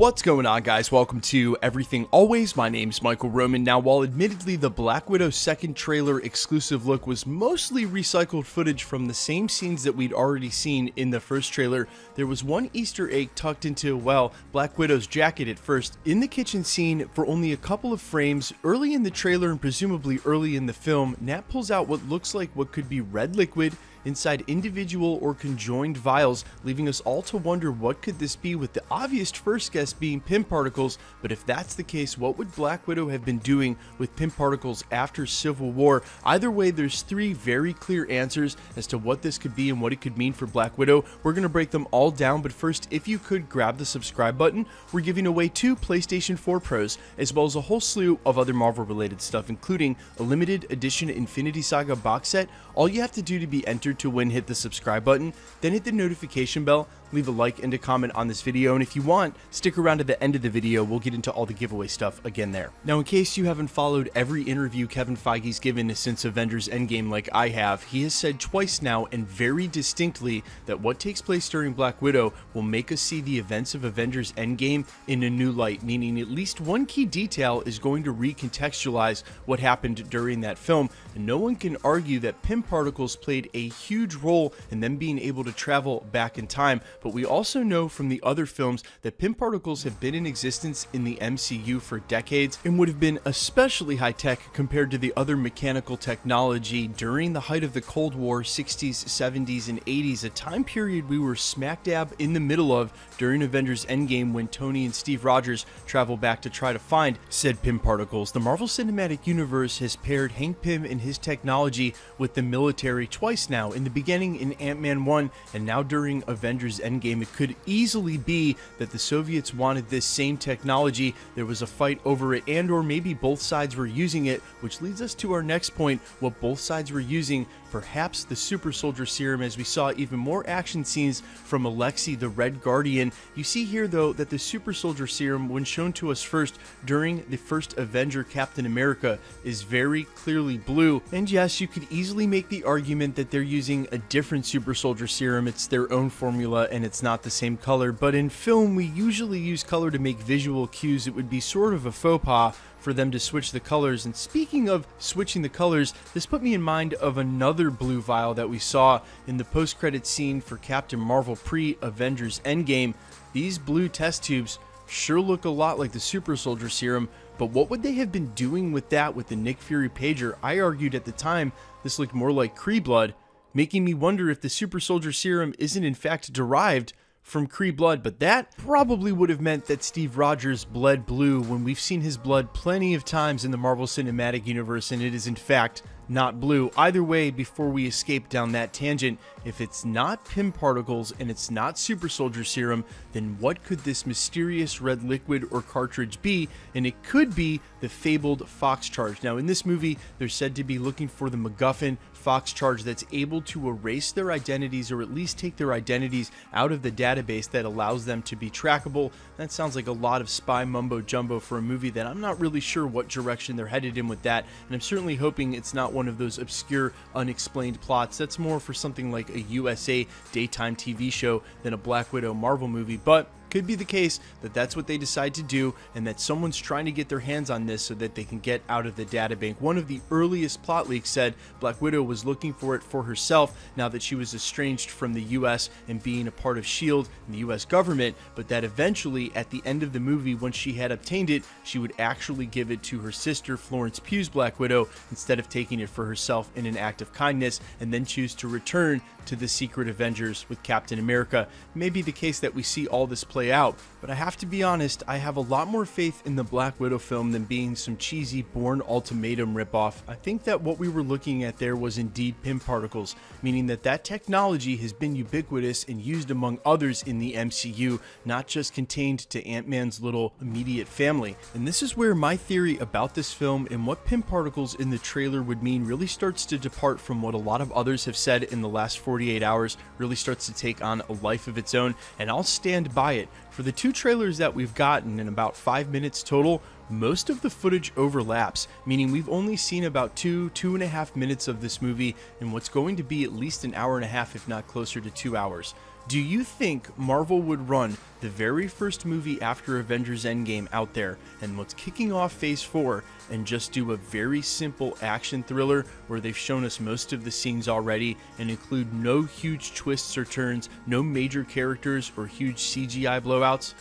What's going on, guys? Welcome to Everything Always. My name's Michael Roman. Now, while admittedly the Black Widow second trailer exclusive look was mostly recycled footage from the same scenes that we'd already seen in the first trailer, there was one Easter egg tucked into, well, Black Widow's jacket at first, in the kitchen scene for only a couple of frames. Early in the trailer and presumably early in the film, Nat pulls out what looks like what could be red liquid inside individual or conjoined vials, leaving us all to wonder what could this be, with the obvious first guess being Pym particles. But if that's the case, what would Black Widow have been doing with Pym particles after Civil War? Either way, there's three very clear answers as to what this could be and what it could mean for Black Widow. We're going to break them all down, but first, if you could grab the subscribe button. We're giving away 2 PlayStation 4 Pros, as well as a whole slew of other Marvel related stuff, including a limited edition Infinity Saga box set. All you have to do to be entered to win, hit the subscribe button, then hit the notification bell, leave a like and a comment on this video, and if you want, stick around to the end of the video. We'll get into all the giveaway stuff again there. Now, in case you haven't followed every interview Kevin Feige's given since Avengers Endgame like I have, he has said twice now and very distinctly that what takes place during Black Widow will make us see the events of Avengers Endgame in a new light, meaning at least one key detail is going to recontextualize what happened during that film, and no one can argue that Pym particles played a huge role in them being able to travel back in time. But we also know from the other films that Pym particles have been in existence in the MCU for decades and would have been especially high-tech compared to the other mechanical technology during the height of the Cold War, 60s, 70s, and 80s, a time period we were smack dab in the middle of during Avengers Endgame when Tony and Steve Rogers travel back to try to find said Pym particles. The Marvel Cinematic Universe has paired Hank Pym and his technology with the military twice now, in the beginning in Ant-Man 1 and now during Avengers Endgame. It could easily be that the Soviets wanted this same technology, there was a fight over it, and or maybe both sides were using it, which leads us to our next point: what both sides were using. Perhaps the super soldier serum, as we saw even more action scenes from Alexei the Red Guardian. You see here though that the super soldier serum, when shown to us first during the first Avenger Captain America, is very clearly blue. And yes, you could easily make the argument that they're using a different super soldier serum, it's their own formula and it's not the same color, but in film we usually use color to make visual cues. It would be sort of a faux pas for them to switch the colors. And speaking of switching the colors, this put me in mind of another blue vial that we saw in the post-credit scene for Captain Marvel pre-Avengers Endgame. These blue test tubes sure look a lot like the super soldier serum, but what would they have been doing with that with the Nick Fury pager? I argued at the time this looked more like Kree blood, making me wonder if the super soldier serum isn't in fact derived from Kree blood. But that probably would have meant that Steve Rogers bled blue when we've seen his blood plenty of times in the Marvel Cinematic Universe, and it is in fact not blue. Either way, before we escape down that tangent, if it's not Pym particles and it's not super soldier serum, then what could this mysterious red liquid or cartridge be? And it could be the fabled Fox charge. Now, in this movie, they're said to be looking for the MacGuffin Fox charge that's able to erase their identities, or at least take their identities out of the database that allows them to be trackable. That sounds like a lot of spy mumbo jumbo for a movie that I'm not really sure what direction they're headed in with that, and I'm certainly hoping it's not one of those obscure, unexplained plots. That's more for something like a USA daytime TV show than a Black Widow Marvel movie, but could be the case that that's what they decide to do, and that someone's trying to get their hands on this so that they can get out of the databank. One of the earliest plot leaks said Black Widow was looking for it for herself now that she was estranged from the US and being a part of S.H.I.E.L.D. and the US government, but that eventually at the end of the movie, when she had obtained it, she would actually give it to her sister Florence Pugh's Black Widow instead of taking it for herself in an act of kindness, and then choose to return to the Secret Avengers with Captain America. It may be the case that we see all this play out, but I have to be honest, I have a lot more faith in the Black Widow film than being some cheesy Bourne Ultimatum ripoff. I think that what we were looking at there was indeed Pym particles, meaning that that technology has been ubiquitous and used among others in the MCU, not just contained to Ant-Man's little immediate family. And this is where my theory about this film and what Pym particles in the trailer would mean really starts to depart from what a lot of others have said in the last 48 hours, really starts to take on a life of its own, and I'll stand by it. For the 2 trailers that we've gotten in about 5 minutes total, most of the footage overlaps, meaning we've only seen about 2.5 minutes of this movie in what's going to be at least an hour and a half, if not closer to 2 hours. Do you think Marvel would run the very first movie after Avengers Endgame out there and what's kicking off Phase 4 and just do a very simple action thriller where they've shown us most of the scenes already and include no huge twists or turns, no major characters or huge CGI blowouts?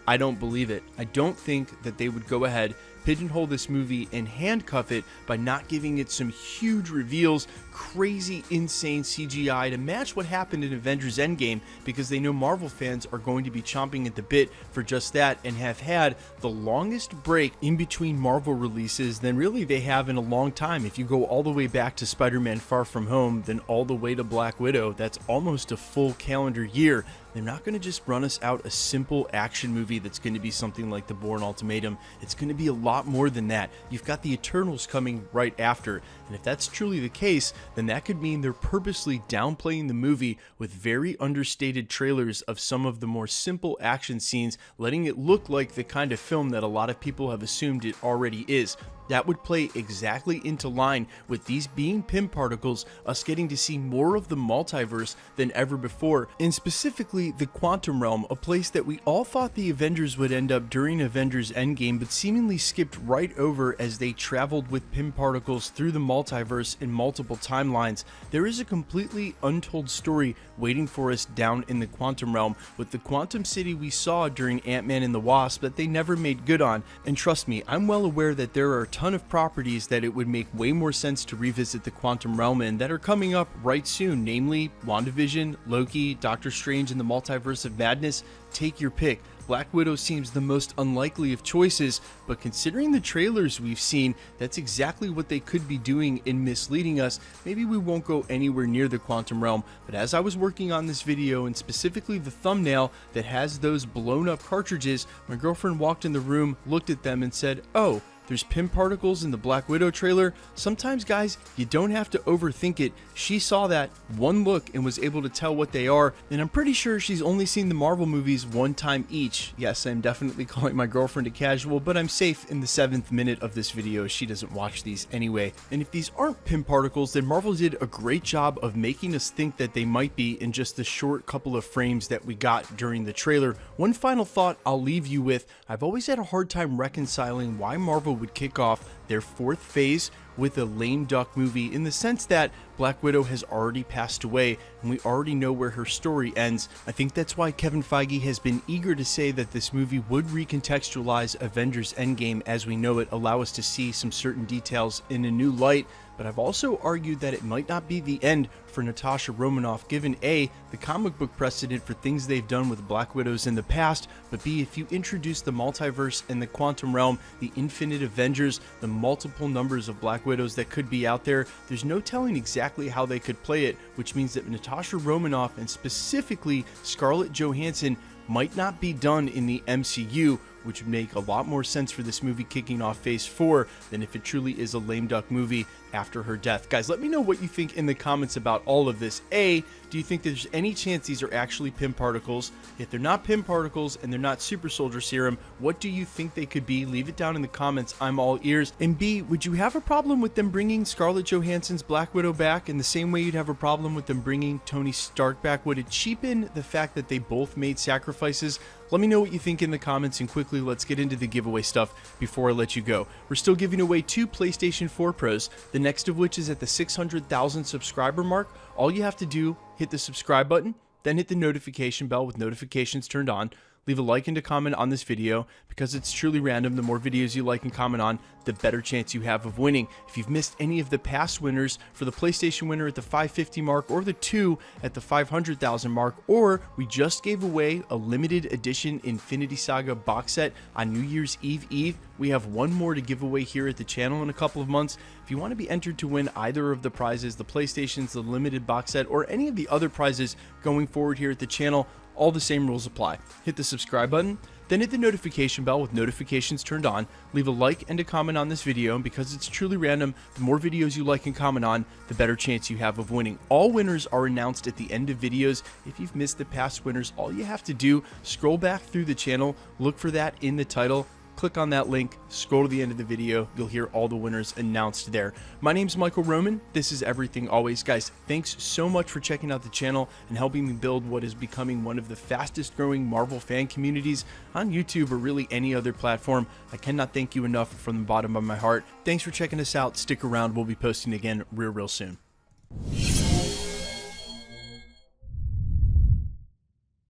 I don't believe it. I don't think that they would go ahead, pigeonhole this movie, and handcuff it by not giving it some huge reveals, crazy, insane CGI to match what happened in Avengers Endgame, because they know Marvel fans are going to be chomping at the bit for just that and have had the longest break in between Marvel releases than really they have in a long time. If you go all the way back to Spider-Man Far From Home, then all the way to Black Widow, that's almost a full calendar year. They're not going to just run us out a simple action movie that's going to be something like The Bourne Ultimatum. It's going to be a lot more than that. You've got the Eternals coming right after, and if that's truly the case, then that could mean they're purposely downplaying the movie with very understated trailers of some of the more simple action scenes, letting it look like the kind of film that a lot of people have assumed it already is. That would play exactly into line with these being Pym particles, us getting to see more of the multiverse than ever before, and specifically the quantum realm, a place that we all thought the Avengers would end up during Avengers Endgame, but seemingly skipped right over as they traveled with Pym particles through the multiverse in multiple timelines. There is a completely untold story waiting for us down in the quantum realm with the quantum city we saw during Ant-Man and the Wasp that they never made good on. And trust me, I'm well aware that there are ton of properties that it would make way more sense to revisit the quantum realm in that are coming up right soon, namely WandaVision, Loki, Doctor Strange and the Multiverse of Madness. Take your pick. Black Widow seems the most unlikely of choices, but considering the trailers we've seen, that's exactly what they could be doing in misleading us. Maybe we won't go anywhere near the quantum realm, but as I was working on this video, and specifically the thumbnail that has those blown up cartridges, my girlfriend walked in the room, looked at them and said, "Oh, there's Pym particles in the Black Widow trailer." Sometimes, guys, you don't have to overthink it. She saw that one look and was able to tell what they are, and I'm pretty sure she's only seen the Marvel movies one time each. Yes, I'm definitely calling my girlfriend a casual, but I'm safe in the 7th minute of this video. She doesn't watch these anyway. And if these aren't Pym particles, then Marvel did a great job of making us think that they might be in just the short couple of frames that we got during the trailer. One final thought I'll leave you with: I've always had a hard time reconciling why Marvel would kick off their 4th phase with a lame duck movie, in the sense that Black Widow has already passed away and we already know where her story ends. I think that's why Kevin Feige has been eager to say that this movie would recontextualize Avengers Endgame as we know it, allow us to see some certain details in a new light. But I've also argued that it might not be the end for Natasha Romanoff, given A, the comic book precedent for things they've done with Black Widows in the past, but B, if you introduce the multiverse and the quantum realm, the infinite Avengers, the multiple numbers of Black Widows that could be out there, there's no telling exactly how they could play it, which means that Natasha Romanoff and specifically Scarlett Johansson might not be done in the MCU, which would make a lot more sense for this movie kicking off Phase 4 than if it truly is a lame duck movie after her death. Guys, let me know what you think in the comments about all of this. A, do you think there's any chance these are actually Pym particles? If they're not Pym particles and they're not super soldier serum, what do you think they could be? Leave it down in the comments. I'm all ears. And B, would you have a problem with them bringing Scarlett Johansson's Black Widow back in the same way you'd have a problem with them bringing Tony Stark back? Would it cheapen the fact that they both made sacrifices? Let me know what you think in the comments, and quickly let's get into the giveaway stuff before I let you go. We're still giving away 2 PlayStation 4 Pros, the next of which is at the 600,000 subscriber mark. All you have to do, hit the subscribe button, then hit the notification bell with notifications turned on. Leave a like and a comment on this video, because it's truly random. The more videos you like and comment on, the better chance you have of winning. If you've missed any of the past winners, for the PlayStation winner at the 550 mark, or the 2 at the 500,000 mark, or we just gave away a limited edition Infinity Saga box set on New Year's Eve. We have one more to give away here at the channel in a couple of months. If you want to be entered to win either of the prizes, the PlayStations, the limited box set, or any of the other prizes going forward here at the channel, all the same rules apply. Hit the subscribe button, then hit the notification bell with notifications turned on. Leave a like and a comment on this video, and because it's truly random, the more videos you like and comment on, the better chance you have of winning. All winners are announced at the end of videos. If you've missed the past winners, all you have to do, scroll back through the channel, look for that in the title, click on that link, scroll to the end of the video, you'll hear all the winners announced there. My name's Michael Roman, this is Everything Always. Guys, thanks so much for checking out the channel and helping me build what is becoming one of the fastest growing Marvel fan communities on YouTube or really any other platform. I cannot thank you enough from the bottom of my heart. Thanks for checking us out, stick around, we'll be posting again real soon.